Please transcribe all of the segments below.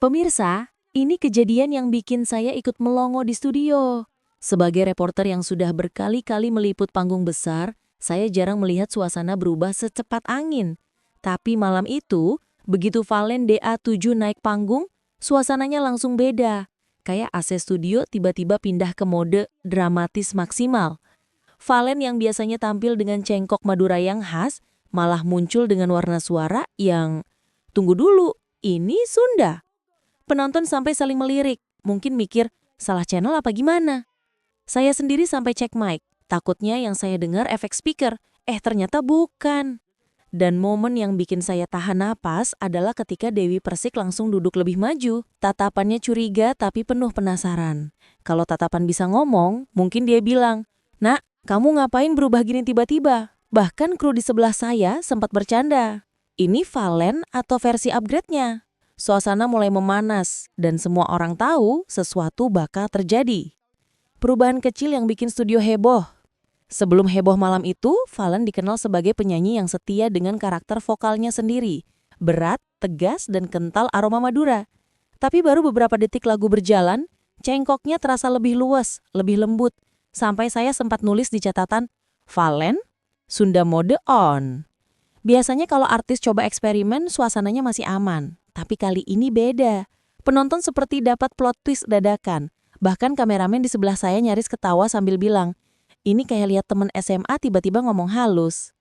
Pemirsa, ini kejadian yang bikin saya ikut melongo di studio. Sebagai reporter yang sudah berkali-kali meliput panggung besar, saya jarang melihat suasana berubah secepat angin. Tapi malam itu, begitu Valen DA7 naik panggung, suasananya langsung beda. Kayak AC studio tiba-tiba pindah ke mode dramatis maksimal. Valen yang biasanya tampil dengan cengkok Madura yang khas, malah muncul dengan warna suara yang, tunggu dulu, ini Sunda. Penonton sampai saling melirik, mungkin mikir, salah channel apa gimana? Saya sendiri sampai cek mic, takutnya yang saya dengar efek speaker, ternyata bukan. Dan momen yang bikin saya tahan napas adalah ketika Dewi Persik langsung duduk lebih maju. Tatapannya curiga tapi penuh penasaran. Kalau tatapan bisa ngomong, mungkin dia bilang, "Nak, kamu ngapain berubah gini tiba-tiba?" Bahkan kru di sebelah saya sempat bercanda. Ini Valen atau versi upgrade-nya? Suasana mulai memanas, dan semua orang tahu sesuatu bakal terjadi. Perubahan kecil yang bikin studio heboh. Sebelum heboh malam itu, Valen dikenal sebagai penyanyi yang setia dengan karakter vokalnya sendiri. Berat, tegas, dan kental aroma Madura. Tapi baru beberapa detik lagu berjalan, cengkoknya terasa lebih luas, lebih lembut. Sampai saya sempat nulis di catatan, Valen, Sunda mode on. Biasanya kalau artis coba eksperimen, suasananya masih aman. Tapi kali ini beda. Penonton seperti dapat plot twist dadakan. Bahkan kameramen di sebelah saya nyaris ketawa sambil bilang, ini kayak lihat teman SMA tiba-tiba ngomong halus.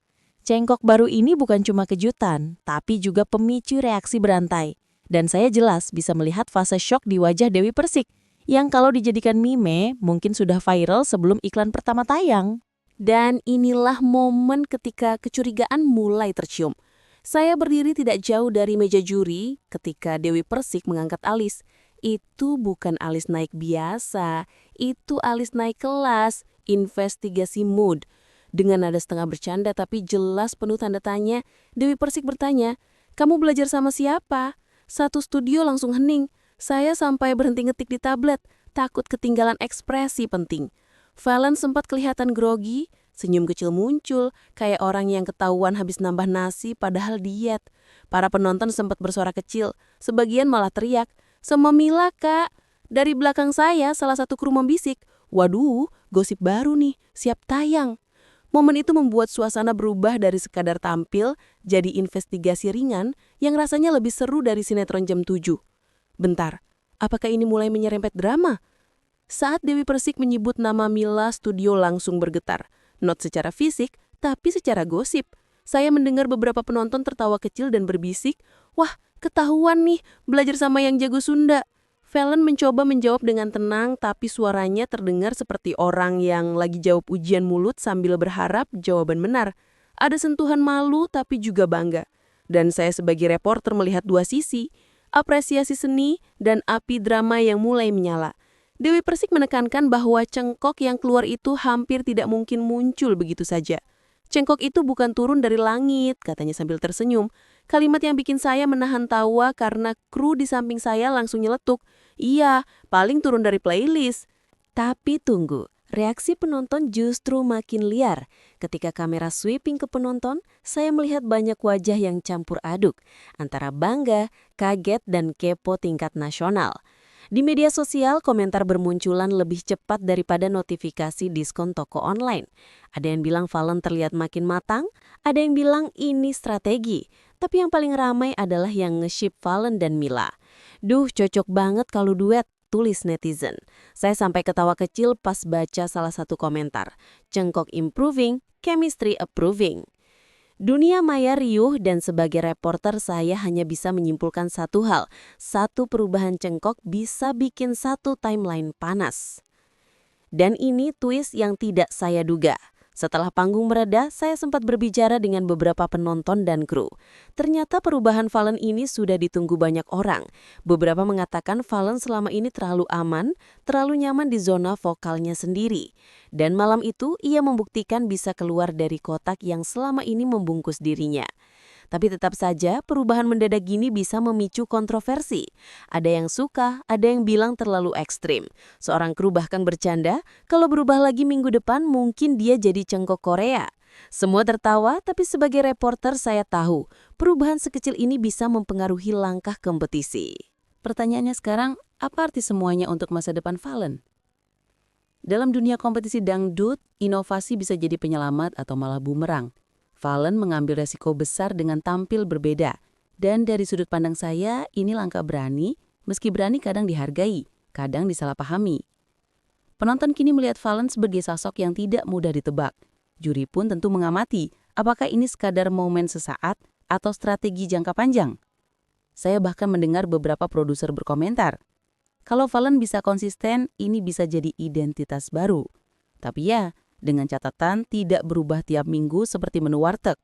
Cengkok baru ini bukan cuma kejutan, tapi juga pemicu reaksi berantai. Dan saya jelas bisa melihat fase shock di wajah Dewi Persik, yang kalau dijadikan meme mungkin sudah viral sebelum iklan pertama tayang. Dan inilah momen ketika kecurigaan mulai tercium. Saya berdiri tidak jauh dari meja juri ketika Dewi Persik mengangkat alis. Itu bukan alis naik biasa, itu alis naik kelas, investigasi mood. Dengan nada setengah bercanda tapi jelas penuh tanda tanya, Dewi Persik bertanya, "Kamu belajar sama siapa?" Satu studio langsung hening. Saya sampai berhenti ngetik di tablet, takut ketinggalan ekspresi penting. Valen sempat kelihatan grogi, senyum kecil muncul, kayak orang yang ketahuan habis nambah nasi padahal diet. Para penonton sempat bersuara kecil, sebagian malah teriak, "Sama Mila, Kak!" Dari belakang saya, salah satu kru membisik, "Waduh, gosip baru nih, siap tayang." Momen itu membuat suasana berubah dari sekadar tampil, jadi investigasi ringan yang rasanya lebih seru dari sinetron jam 7. Bentar, apakah ini mulai menyerempet drama? Saat Dewi Persik menyebut nama Mila, studio langsung bergetar. Not secara fisik, tapi secara gosip. Saya mendengar beberapa penonton tertawa kecil dan berbisik, "Wah, ketahuan nih, belajar sama yang jago Sunda." Valen mencoba menjawab dengan tenang, tapi suaranya terdengar seperti orang yang lagi jawab ujian mulut sambil berharap jawaban benar. Ada sentuhan malu tapi juga bangga. Dan saya sebagai reporter melihat dua sisi, apresiasi seni dan api drama yang mulai menyala. Dewi Persik menekankan bahwa cengkok yang keluar itu hampir tidak mungkin muncul begitu saja. "Cengkok itu bukan turun dari langit," katanya sambil tersenyum. Kalimat yang bikin saya menahan tawa karena kru di samping saya langsung nyeletuk, "Iya, paling turun dari playlist." Tapi tunggu, reaksi penonton justru makin liar. Ketika kamera sweeping ke penonton, saya melihat banyak wajah yang campur aduk, antara bangga, kaget, dan kepo tingkat nasional. Di media sosial, komentar bermunculan lebih cepat daripada notifikasi diskon toko online. Ada yang bilang Valen terlihat makin matang, ada yang bilang ini strategi. Tapi yang paling ramai adalah yang nge-ship Valen dan Mila. "Duh, cocok banget kalau duet," tulis netizen. Saya sampai ketawa kecil pas baca salah satu komentar. "Cengkok improving, chemistry approving." Dunia maya riuh dan sebagai reporter saya hanya bisa menyimpulkan satu hal. Satu perubahan cengkok bisa bikin satu timeline panas. Dan ini twist yang tidak saya duga. Setelah panggung mereda, saya sempat berbicara dengan beberapa penonton dan kru. Ternyata perubahan Valen ini sudah ditunggu banyak orang. Beberapa mengatakan Valen selama ini terlalu aman, terlalu nyaman di zona vokalnya sendiri. Dan malam itu, ia membuktikan bisa keluar dari kotak yang selama ini membungkus dirinya. Tapi tetap saja perubahan mendadak gini bisa memicu kontroversi. Ada yang suka, ada yang bilang terlalu ekstrim. Seorang kru bahkan bercanda, kalau berubah lagi minggu depan mungkin dia jadi cengkok Korea. Semua tertawa, tapi sebagai reporter saya tahu, perubahan sekecil ini bisa mempengaruhi langkah kompetisi. Pertanyaannya sekarang, apa arti semuanya untuk masa depan Valen? Dalam dunia kompetisi dangdut, inovasi bisa jadi penyelamat atau malah bumerang. Valen mengambil resiko besar dengan tampil berbeda. Dan dari sudut pandang saya, ini langkah berani, meski berani kadang dihargai, kadang disalahpahami. Penonton kini melihat Valen sebagai sosok yang tidak mudah ditebak. Juri pun tentu mengamati, apakah ini sekadar momen sesaat atau strategi jangka panjang. Saya bahkan mendengar beberapa produser berkomentar, kalau Valen bisa konsisten, ini bisa jadi identitas baru. Tapi ya, dengan catatan tidak berubah tiap minggu seperti menu warteg.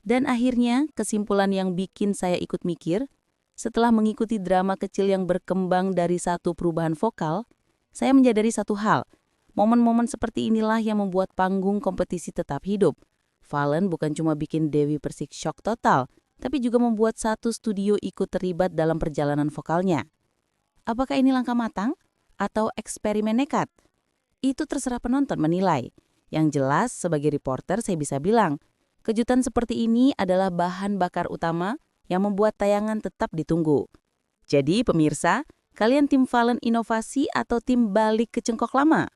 Dan akhirnya, kesimpulan yang bikin saya ikut mikir, setelah mengikuti drama kecil yang berkembang dari satu perubahan vokal, saya menyadari satu hal, momen-momen seperti inilah yang membuat panggung kompetisi tetap hidup. Valen bukan cuma bikin Dewi Persik shock total, tapi juga membuat satu studio ikut terlibat dalam perjalanan vokalnya. Apakah ini langkah matang atau eksperimen nekat? Itu terserah penonton menilai. Yang jelas, sebagai reporter saya bisa bilang, kejutan seperti ini adalah bahan bakar utama yang membuat tayangan tetap ditunggu. Jadi pemirsa, kalian tim Valen inovasi atau tim balik ke cengkok lama?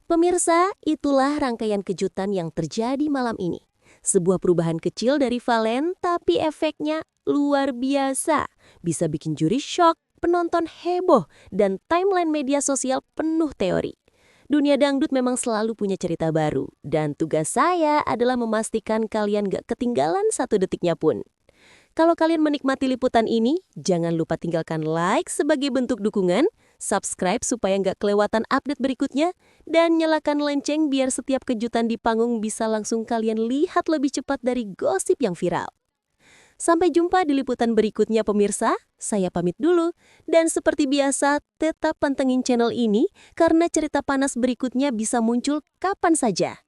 Pemirsa, itulah rangkaian kejutan yang terjadi malam ini. Sebuah perubahan kecil dari Valen, tapi efeknya luar biasa. Bisa bikin juri shock, penonton heboh, dan timeline media sosial penuh teori. Dunia dangdut memang selalu punya cerita baru, dan tugas saya adalah memastikan kalian gak ketinggalan satu detiknya pun. Kalau kalian menikmati liputan ini, jangan lupa tinggalkan like sebagai bentuk dukungan, subscribe supaya nggak kelewatan update berikutnya, dan nyalakan lonceng biar setiap kejutan di panggung bisa langsung kalian lihat lebih cepat dari gosip yang viral. Sampai jumpa di liputan berikutnya pemirsa, saya pamit dulu. Dan seperti biasa, tetap pantengin channel ini karena cerita panas berikutnya bisa muncul kapan saja.